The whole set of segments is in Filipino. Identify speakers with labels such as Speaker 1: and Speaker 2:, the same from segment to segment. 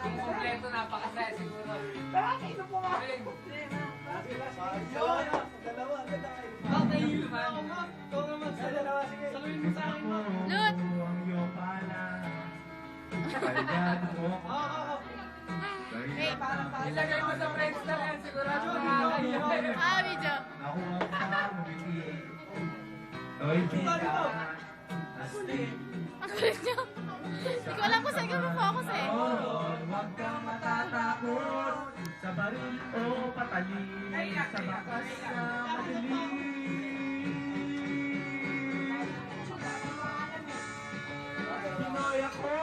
Speaker 1: Yung kompleto napakasaya siguro.
Speaker 2: Nakakainom po nga. Dalawa. Okay, saluhin mo sa akin mo.
Speaker 3: Lut! Wait.
Speaker 1: Ilagay mo sa friends na yan, sigurado nakakaiyak.
Speaker 3: Video. Ang kulit nyo. Hindi ko alam kung saan ka focus eh.
Speaker 4: Huwag kang matatakot sa baril o patalim sa bakas na madilim. Pinoy ako,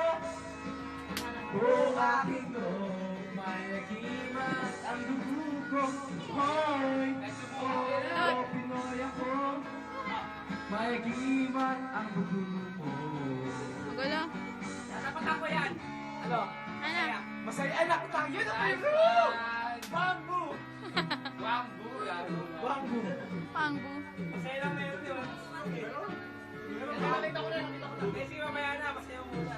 Speaker 4: kung aking ko, may nagimat ang dugo ko. Hoy, oh, Pinoy ako, may nagimat ang dugo ko.
Speaker 3: Gulo.
Speaker 2: Dapat ako yan. Ano?
Speaker 3: Ano?
Speaker 2: Masaya. Ay, nakita. Yun ang
Speaker 1: Nice
Speaker 2: pinag-
Speaker 1: one.
Speaker 2: Bamboo.
Speaker 1: Bamboo, gago.
Speaker 2: Bamboo.
Speaker 3: Pangbu.
Speaker 2: Masaya lang meron yun. Nakakita ko na. Sige, mamaya na. Masaya mo muna.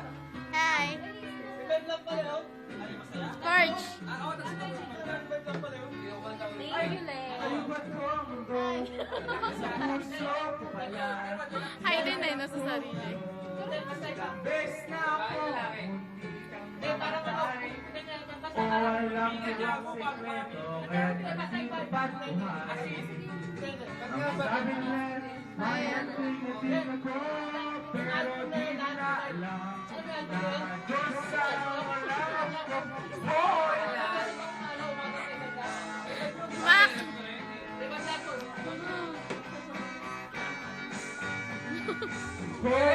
Speaker 3: Hi.
Speaker 2: Si Ben lang pala, oh. Ay, masaya.
Speaker 3: Scourge.
Speaker 2: Oo, tapos Ben lang pala, oh.
Speaker 4: Ay, ba't ko ang mundo? Sa puso ko pala.
Speaker 3: Hi din eh, nasa sarili.
Speaker 4: Bes na ako, munti kang mamatay. O walang silang sekreto, kaya di ko patuhay. Ang sabi nila, may ating ako, pero di nila alam na Diyos sa walang ako. Hoy!
Speaker 3: Mac!
Speaker 4: Hoy!